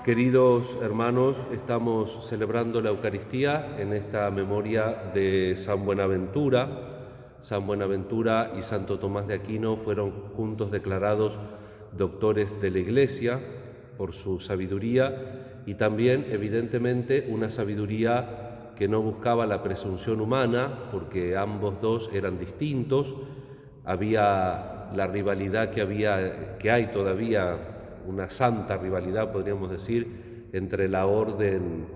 Queridos hermanos, estamos celebrando la Eucaristía en esta memoria de San Buenaventura. San Buenaventura y Santo Tomás de Aquino fueron juntos declarados doctores de la Iglesia por su sabiduría y también, evidentemente, una sabiduría que no buscaba la presunción humana, porque ambos dos eran distintos. Había la rivalidad que hay todavía, una santa rivalidad, podríamos decir, entre la orden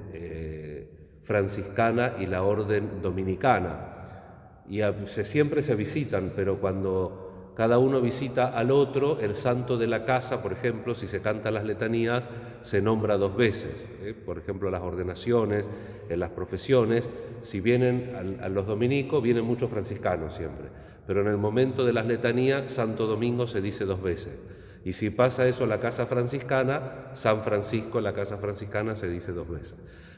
franciscana y la orden dominicana. Y siempre se visitan, pero cuando cada uno visita al otro, el santo de la casa, por ejemplo, si se cantan las letanías, se nombra dos veces. Por ejemplo, las ordenaciones, en las profesiones, si vienen a los dominicos, vienen muchos franciscanos siempre. Pero en el momento de las letanías, Santo Domingo se dice dos veces. Y si pasa eso en la casa franciscana, San Francisco en la casa franciscana se dice dos veces.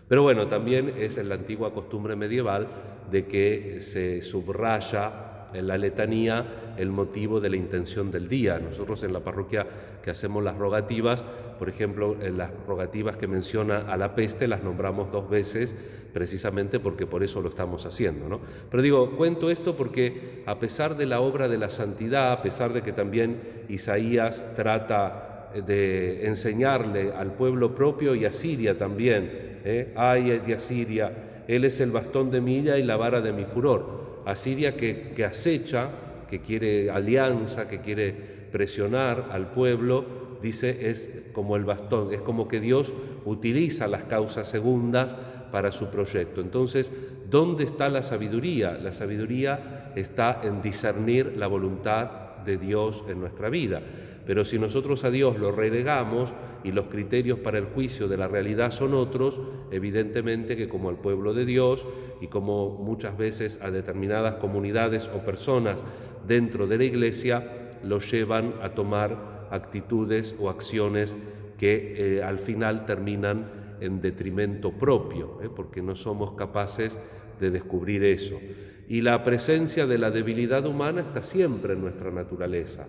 Pero bueno, también es en la antigua costumbre medieval de que se subraya en la letanía el motivo de la intención del día. Nosotros en la parroquia que hacemos las rogativas, por ejemplo, en las rogativas que menciona a la peste las nombramos dos veces precisamente porque por eso lo estamos haciendo, ¿no? Pero digo, cuento esto porque a pesar de la obra de la santidad, a pesar de que también Isaías trata de enseñarle al pueblo propio y a Siria también, ay de Asiria, él es el bastón de mi ira y la vara de mi furor. Asiria que acecha, que quiere alianza, que quiere presionar al pueblo, dice, es como el bastón, es como que Dios utiliza las causas segundas para su proyecto. Entonces, ¿dónde está la sabiduría? La sabiduría está en discernir la voluntad de Dios en nuestra vida. Pero si nosotros a Dios lo relegamos y los criterios para el juicio de la realidad son otros, evidentemente que como al pueblo de Dios y como muchas veces a determinadas comunidades o personas dentro de la Iglesia, los llevan a tomar actitudes o acciones que al final terminan en detrimento propio, porque no somos capaces de descubrir eso. Y la presencia de la debilidad humana está siempre en nuestra naturaleza.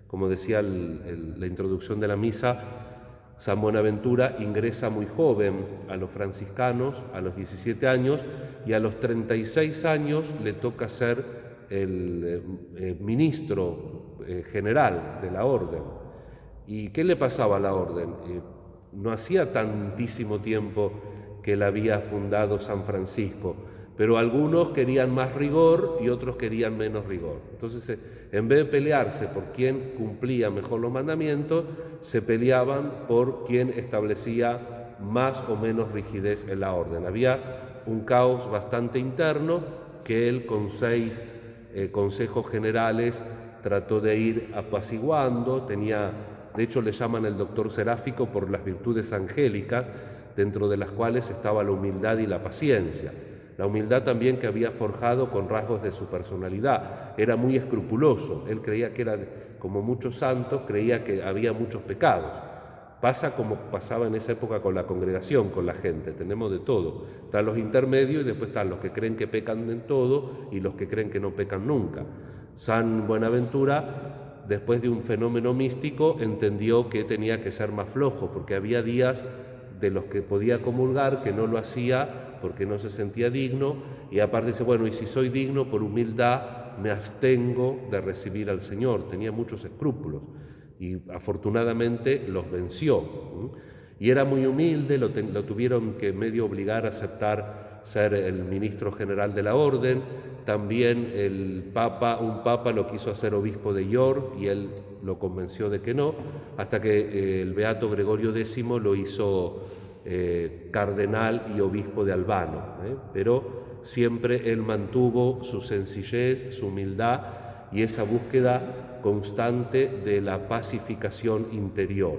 Como decía la introducción de la misa, San Buenaventura ingresa muy joven a los franciscanos, a los 17 años, y a los 36 años le toca ser el ministro general de la orden. ¿Y qué le pasaba a la orden? No hacía tantísimo tiempo que la había fundado San Francisco, pero algunos querían más rigor y otros querían menos rigor. Entonces, en vez de pelearse por quién cumplía mejor los mandamientos, se peleaban por quién establecía más o menos rigidez en la orden. Había un caos bastante interno que él con 6 consejos generales trató de ir apaciguando. De hecho, le llaman el doctor seráfico por las virtudes angélicas, dentro de las cuales estaba la humildad y la paciencia. La humildad también que había forjado con rasgos de su personalidad. Era muy escrupuloso. Él creía que era, como muchos santos, creía que había muchos pecados. Pasa como pasaba en esa época con la congregación, con la gente. Tenemos de todo. Están los intermedios y después están los que creen que pecan en todo y los que creen que no pecan nunca. San Buenaventura, después de un fenómeno místico, entendió que tenía que ser más flojo, porque había días de los que podía comulgar que no lo hacía porque no se sentía digno, y aparte dice, bueno, y si soy digno, por humildad me abstengo de recibir al Señor. Tenía muchos escrúpulos y afortunadamente los venció. Y era muy humilde, lo tuvieron que medio obligar a aceptar ser el ministro general de la orden. También un papa lo quiso hacer obispo de York y él lo convenció de que no, hasta que el beato Gregorio X lo hizo cardenal y obispo de Albano, pero siempre él mantuvo su sencillez, su humildad y esa búsqueda constante de la pacificación interior.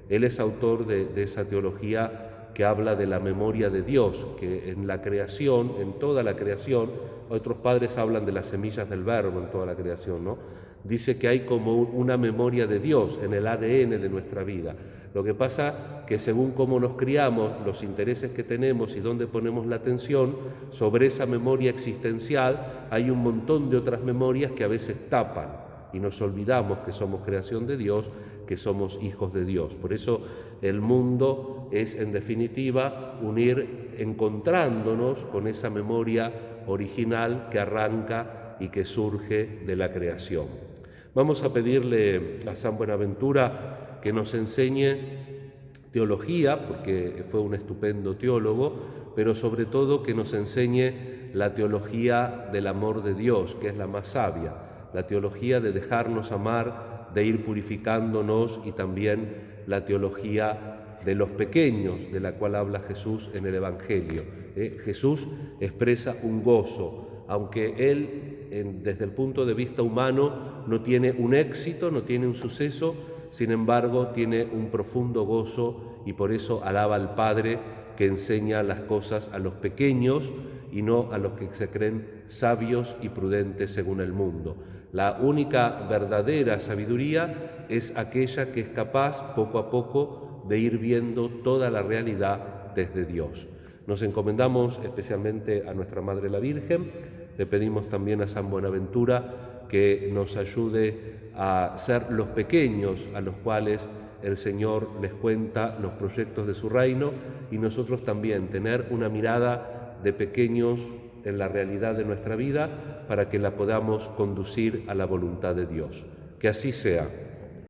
Él es autor de esa teología que habla de la memoria de Dios, que en la creación, en toda la creación, otros padres hablan de las semillas del verbo en toda la creación, ¿no? Dice que hay como una memoria de Dios en el ADN de nuestra vida. Lo que pasa que según cómo nos criamos, los intereses que tenemos y dónde ponemos la atención, sobre esa memoria existencial hay un montón de otras memorias que a veces tapan. y nos olvidamos que somos creación de Dios, que somos hijos de Dios. Por eso el mundo es, en definitiva, unir encontrándonos con esa memoria original que arranca y que surge de la creación. Vamos a pedirle a San Buenaventura que nos enseñe teología, porque fue un estupendo teólogo, pero sobre todo que nos enseñe la teología del amor de Dios, que es la más sabia, la teología de dejarnos amar, de ir purificándonos, y también la teología de los pequeños, de la cual habla Jesús en el Evangelio. Jesús expresa un gozo, aunque Él, desde el punto de vista humano, no tiene un éxito, no tiene un suceso, sin embargo, tiene un profundo gozo, y por eso alaba al Padre, que enseña las cosas a los pequeños y no a los que se creen sabios y prudentes según el mundo. La única verdadera sabiduría es aquella que es capaz, poco a poco, de ir viendo toda la realidad desde Dios. Nos encomendamos especialmente a nuestra Madre la Virgen, le pedimos también a San Buenaventura que nos ayude a ser los pequeños a los cuales el Señor les cuenta los proyectos de su reino, y nosotros también tener una mirada de pequeños en la realidad de nuestra vida para que la podamos conducir a la voluntad de Dios. Que así sea.